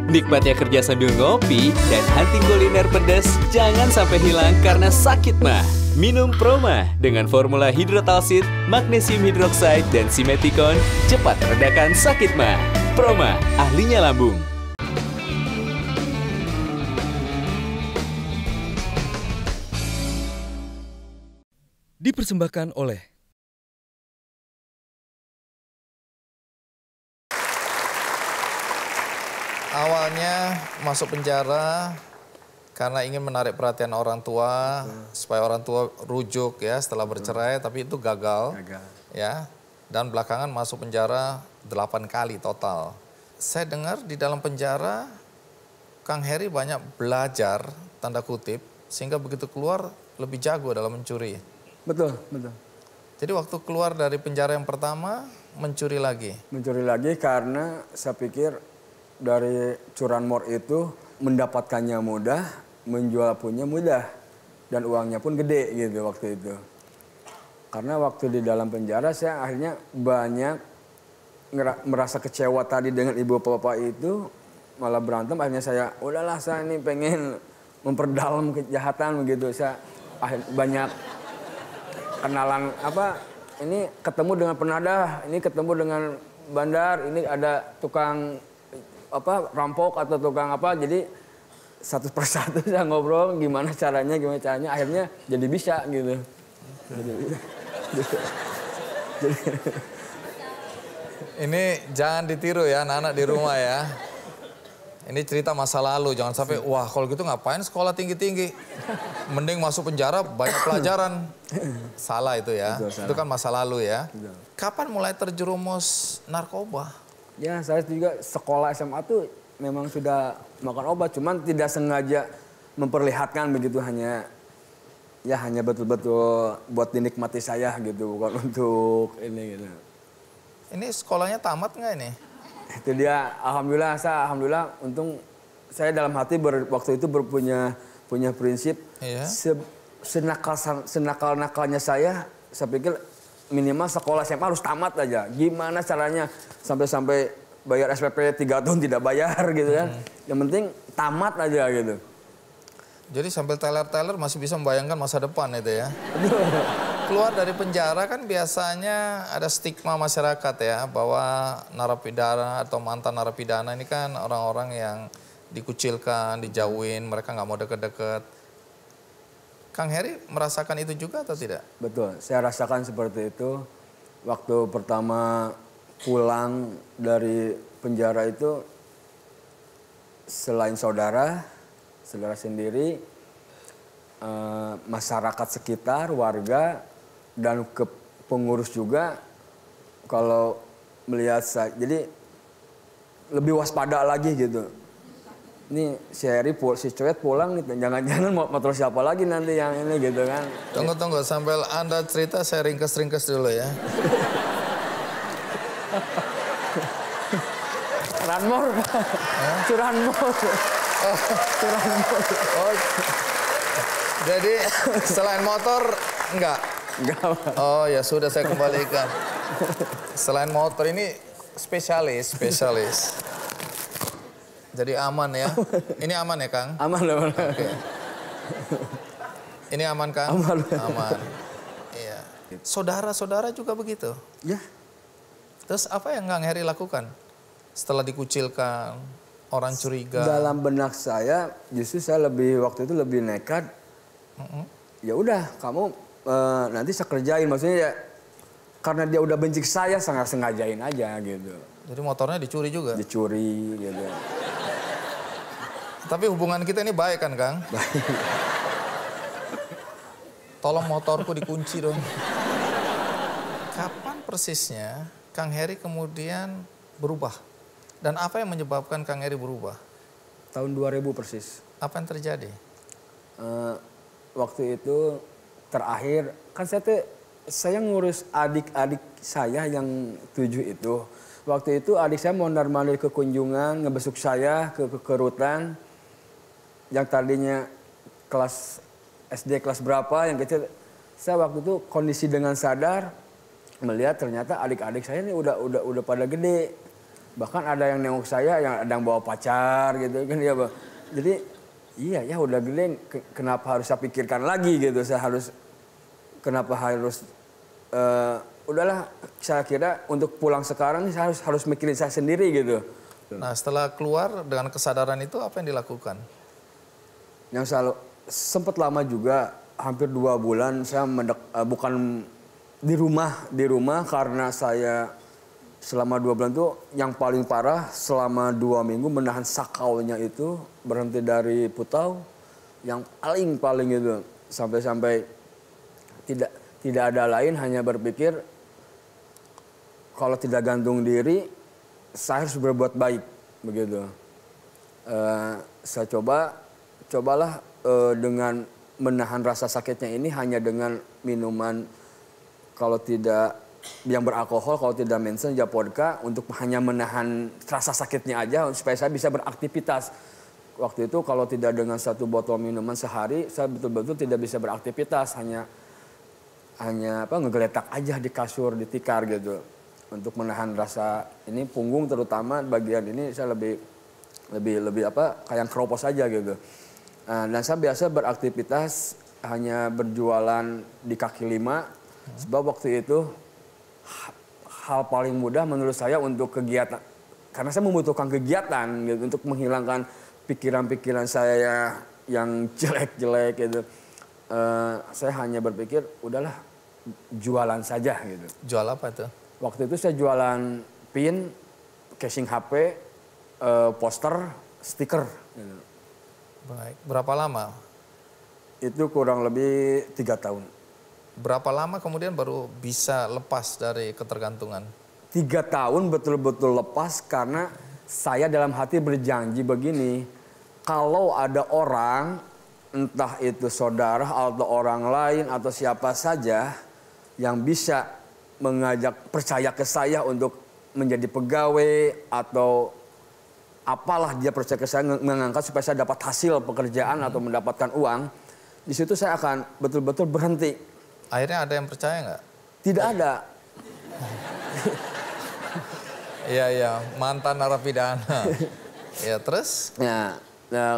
Nikmatnya kerja sambil ngopi dan hunting kuliner pedas jangan sampai hilang karena sakit mah. Minum Proma dengan formula hidrotalsit, magnesium hidroksida, dan simeticon cepat redakan sakit mah. Proma, ahlinya lambung. Dipersembahkan oleh awalnya masuk penjara karena ingin menarik perhatian orang tua supaya orang tua rujuk ya setelah bercerai, tapi itu gagal. Ya. Dan belakangan masuk penjara 8 kali total. Saya dengar di dalam penjara Kang Heri banyak belajar tanda kutip sehingga begitu keluar lebih jago dalam mencuri. Betul, betul. Jadi waktu keluar dari penjara yang pertama mencuri lagi. Mencuri lagi karena saya pikir dari curanmor itu mendapatkannya mudah, menjual punya mudah, dan uangnya pun gede gitu waktu itu. Karena waktu di dalam penjara saya akhirnya banyak merasa kecewa tadi dengan ibu bapak itu, malah berantem. Akhirnya saya udahlah, saya ini pengen memperdalam kejahatan begitu. Saya banyak kenalan ini ketemu dengan penadah, ini ketemu dengan bandar, ini ada tukang rampok atau tukang jadi satu persatu saya ngobrol gimana caranya akhirnya jadi bisa gitu. Ini jangan ditiru ya anak-anak di rumah ya. Ini cerita masa lalu, jangan sampai wah kalau gitu ngapain sekolah tinggi-tinggi. Mending masuk penjara banyak pelajaran. Salah itu ya, betul, salah. Itu kan masa lalu ya. Betul. Kapan mulai terjerumus narkoba? Ya, saya juga sekolah SMA tuh memang sudah makan obat, cuman tidak sengaja memperlihatkan begitu, hanya betul-betul buat dinikmati saya gitu, bukan untuk ini gitu. Ini sekolahnya tamat nggak ini? Itu dia, alhamdulillah untung saya dalam hati waktu itu punya prinsip, Iya. senakal-nakalnya saya pikir minimal sekolah SMA harus tamat aja. Gimana caranya sampai bayar SPP 3 tahun tidak bayar gitu kan. Yang penting tamat aja gitu. Jadi sambil teler-teler masih bisa membayangkan masa depan itu ya. Keluar dari penjara kan biasanya ada stigma masyarakat ya, bahwa narapidana atau mantan narapidana ini kan orang-orang yang dikucilkan, dijauhin, mereka nggak mau deket-deket. Kang Heri merasakan itu juga atau tidak? Betul, saya rasakan seperti itu. Waktu pertama pulang dari penjara itu, selain saudara sendiri, masyarakat sekitar, warga, dan ke pengurus juga, kalau melihat saya, jadi lebih waspada lagi gitu. Ini si Heri, si Coet pulang nih, jangan-jangan motor siapa lagi nanti yang ini gitu kan. Tunggu, sambil Anda cerita saya ringkes-ringkes dulu ya. Curanmor. Curanmor. Curanmor. Oh, jadi selain motor enggak? Enggak. Oh ya sudah, saya kembalikan. Selain motor ini spesialis. Jadi aman ya. Ini aman ya Kang? Aman. Oke. Ini aman Kang? Aman. Iya. Saudara-saudara juga begitu? Ya. Terus apa yang Kang Heri lakukan setelah dikucilkan, orang curiga? Dalam benak saya justru saya waktu itu lebih nekat. Ya udah, kamu nanti saya kerjain, maksudnya ya karena dia udah benci saya, sangat sengajain aja gitu. Jadi motornya dicuri juga? Dicuri gitu. Tapi hubungan kita ini baik kan Kang? Baik. Tolong motorku dikunci dong. Kapan persisnya Kang Heri kemudian berubah? Dan apa yang menyebabkan Kang Heri berubah? Tahun 2000 persis. Apa yang terjadi? Waktu itu terakhir, kan saya ngurus adik-adik saya yang 7 itu. Waktu itu adik saya mondar-mandir ke kunjungan, ngebesuk saya ke rutan. Yang tadinya kelas SD kelas berapa, yang kecil. Saya waktu itu kondisi dengan sadar melihat ternyata adik-adik saya ini udah pada gede. Bahkan ada yang nengok saya yang ada yang bawa pacar gitu kan ya, Bang. Jadi iya ya udah gede, kenapa harus saya pikirkan lagi gitu. Kenapa harus udahlah, saya kira untuk pulang sekarang saya harus mikirin saya sendiri gitu. Nah, setelah keluar dengan kesadaran itu apa yang dilakukan? Yang sempat lama juga, hampir 2 bulan saya bukan di rumah karena saya selama 2 bulan itu yang paling parah selama 2 minggu menahan sakaunya itu, berhenti dari Putau yang paling itu sampai tidak ada lain, hanya berpikir kalau tidak gantung diri saya harus berbuat baik begitu. Saya cobalah dengan menahan rasa sakitnya ini hanya dengan minuman, kalau tidak yang beralkohol, kalau tidak mensen ya vodka, untuk hanya menahan rasa sakitnya aja supaya saya bisa beraktivitas. Waktu itu kalau tidak dengan 1 botol minuman sehari, saya betul-betul tidak bisa beraktivitas, hanya ngegeletak aja di kasur, di tikar gitu. Untuk menahan rasa ini, punggung terutama bagian ini saya lebih kayak keropos aja gitu. Dan saya biasa beraktivitas hanya berjualan di kaki 5, sebab waktu itu hal paling mudah menurut saya untuk kegiatan, karena saya membutuhkan kegiatan gitu, untuk menghilangkan pikiran-pikiran saya yang jelek-jelek gitu. Saya hanya berpikir udahlah jualan saja gitu. Jual apa itu? Waktu itu saya jualan pin, casing HP, poster, stiker gitu. Baik, berapa lama? Itu kurang lebih 3 tahun. Berapa lama kemudian baru bisa lepas dari ketergantungan? 3 tahun betul-betul lepas, karena saya dalam hati berjanji begini, kalau ada orang, entah itu saudara atau orang lain atau siapa saja yang bisa percaya ke saya untuk menjadi pegawai atau apalah, dia percaya ke saya, mengangkat supaya saya dapat hasil pekerjaan atau mendapatkan uang, di situ saya akan betul-betul berhenti. Akhirnya ada yang percaya nggak? Tidak ada. Iya, mantan narapidana. Ya, terus? Nah,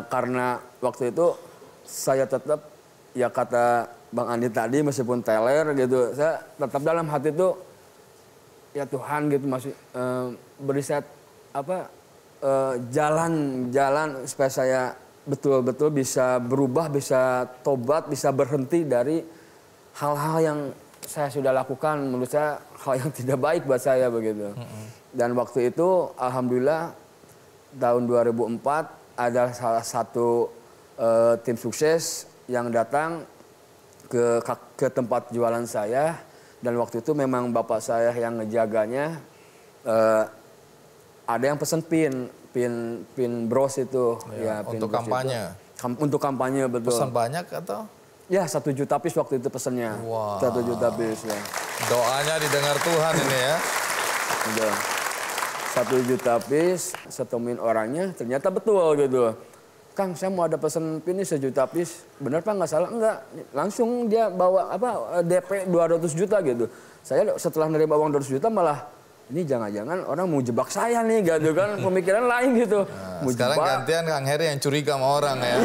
karena waktu itu saya tetap, ya kata Bang Andi tadi, meskipun teler gitu, saya tetap dalam hati itu, ya Tuhan gitu, masih beri saya jalan supaya saya betul-betul bisa berubah, bisa tobat, bisa berhenti dari hal-hal yang saya sudah lakukan, menurut saya hal yang tidak baik buat saya begitu. Dan waktu itu alhamdulillah tahun 2004 ada salah satu tim sukses yang datang ke tempat jualan saya, dan waktu itu memang bapak saya yang ngejaganya. Ada yang pesen pin bros itu ya, untuk kampanye. Untuk kampanye, betul. Pesan banyak atau? Ya, 1 juta piece waktu itu pesennya. Wow. 1 juta piece ya. Doanya didengar Tuhan ini ya. Udah. 1 juta piece, setemuin orangnya, ternyata betul gitu. Kang, saya mau ada pesen pin ini 1 juta piece. Bener Pak, nggak salah? Enggak. Langsung dia bawa DP 200 juta gitu. Saya setelah nerima uang 200 juta malah, ini jangan-jangan orang mau jebak saya nih gitu kan. Pemikiran lain gitu. Nah, sekarang gantian Kang Heri yang curiga sama orang ya.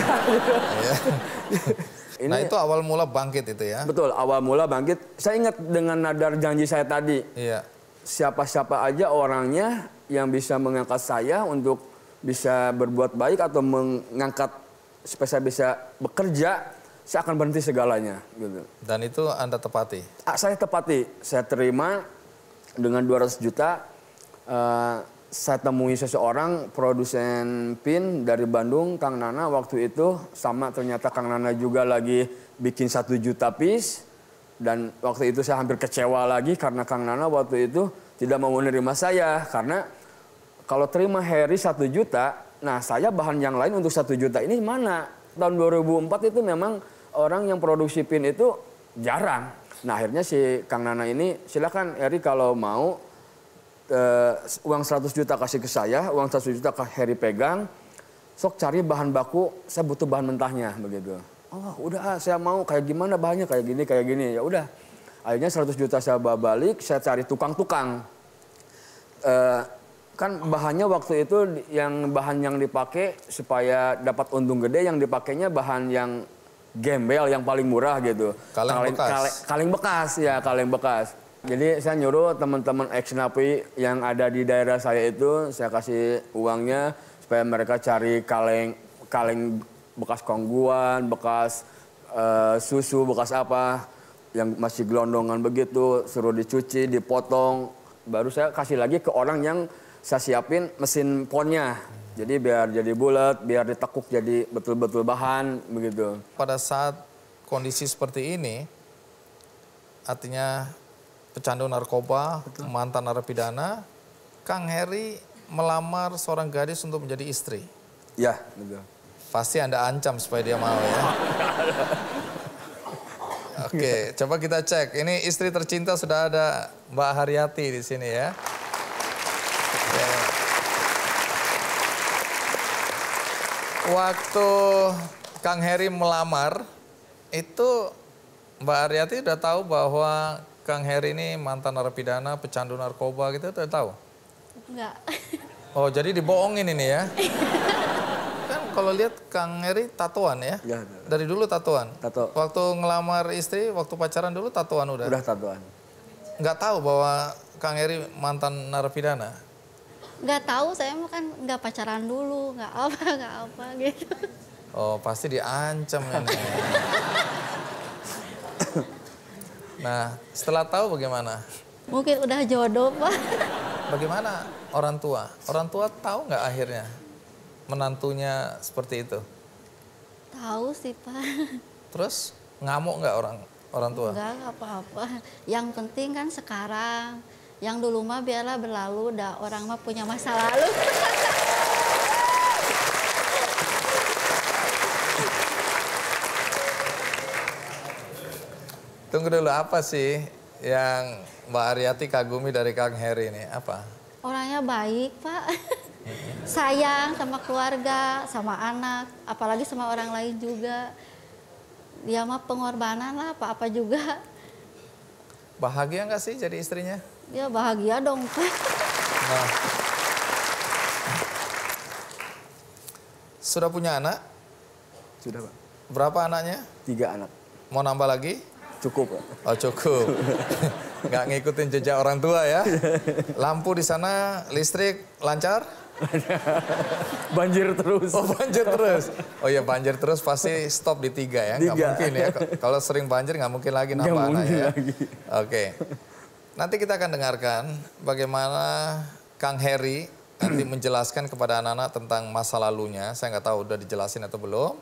Nah, itu awal mula bangkit itu ya? Betul, awal mula bangkit. Saya ingat dengan nadar janji saya tadi. Iya. Siapa-siapa aja orangnya yang bisa mengangkat saya untuk bisa berbuat baik atau mengangkat supaya saya bisa bekerja, saya akan berhenti segalanya. Gitu. Dan itu Anda tepati? Saya tepati. Saya terima dengan 200 juta. Saya temui seseorang produsen pin dari Bandung, Kang Nana waktu itu, sama ternyata Kang Nana juga lagi bikin 1 juta piece, dan waktu itu saya hampir kecewa lagi karena Kang Nana waktu itu tidak mau menerima saya, karena kalau terima Heri 1 juta, nah saya bahan yang lain untuk 1 juta ini mana? Tahun 2004 itu memang orang yang produksi pin itu jarang. Nah akhirnya si Kang Nana ini, silakan Heri kalau mau, uang 100 juta kasih ke saya, uang 100 juta ke Heri pegang, sok cari bahan baku, saya butuh bahan mentahnya begitu. Oh udah, saya mau kayak gimana bahannya, kayak gini, ya udah. Akhirnya 100 juta saya bawa balik, saya cari tukang-tukang. Kan bahannya waktu itu bahan yang dipakai supaya dapat untung gede, yang dipakainya bahan yang gembel, yang paling murah gitu. Kaleng bekas. Kaleng bekas, ya kaleng bekas. Jadi saya nyuruh teman-teman ex-napi yang ada di daerah saya itu, saya kasih uangnya supaya mereka cari kaleng bekas kongguan, bekas susu, bekas apa, yang masih gelondongan begitu, suruh dicuci, dipotong. Baru saya kasih lagi ke orang yang saya siapin mesin ponnya. Jadi biar jadi bulat, biar ditekuk jadi betul-betul bahan, begitu. Pada saat kondisi seperti ini, artinya pecandu narkoba, mantan narapidana, Kang Heri melamar seorang gadis untuk menjadi istri. Ya, betul. Pasti Anda ancam supaya dia mau ya. Oke, coba kita cek. Ini istri tercinta sudah ada Mbak Haryati di sini ya. Oke. Waktu Kang Heri melamar, itu Mbak Haryati udah tahu bahwa Kang Heri ini mantan narapidana, pecandu narkoba gitu, udah tahu? Enggak. Oh, jadi dibohongin ini ya? Kan kalau lihat Kang Heri tatoan ya? Ya, Dari dulu tatoan? Tato. Waktu ngelamar istri, waktu pacaran dulu tatoan udah? Udah tatoan. Nggak tahu bahwa Kang Heri mantan narapidana? Nggak tahu, saya mah kan nggak pacaran dulu, nggak apa gitu. Oh, pasti diancam ini. Nah, setelah tahu bagaimana? Mungkin udah jodoh, Pak. Bagaimana orang tua? Orang tua tahu nggak akhirnya menantunya seperti itu? Tahu sih, Pak. Terus ngamuk nggak orang tua? Enggak apa-apa. Yang penting kan sekarang. Yang dulu mah biarlah berlalu, dah orang mah punya masa lalu. Tunggu dulu, apa sih yang Mbak Haryati kagumi dari Kang Heri ini? Apa? Orangnya baik, Pak. Sayang sama keluarga, sama anak, apalagi sama orang lain juga. Dia mah pengorbanan lah, apa-apa juga. Bahagia nggak sih jadi istrinya? Ya bahagia dong, Pak. Nah, sudah punya anak? Sudah, Pak. Berapa anaknya? 3 anak. Mau nambah lagi? Cukup, Pak. Oh cukup. Nggak ngikutin jejak orang tua ya? Lampu di sana, listrik lancar? Banjir terus. Oh banjir terus. Oh ya banjir terus pasti stop di 3 ya? Nggak 3. mungkin ya. Kalau sering banjir nggak mungkin lagi nambah Nggak anak mungkin ya. lagi. Oke. Nanti kita akan dengarkan bagaimana Kang Heri nanti menjelaskan kepada anak-anak tentang masa lalunya. Saya nggak tahu udah dijelasin atau belum.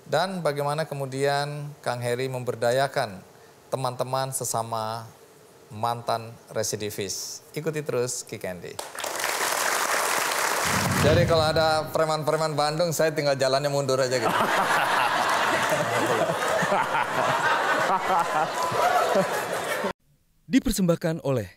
Dan bagaimana kemudian Kang Heri memberdayakan teman-teman sesama mantan residivis. Ikuti terus Ki Candy. Jadi kalau ada preman-preman Bandung, saya tinggal jalannya mundur aja gitu. Dipersembahkan oleh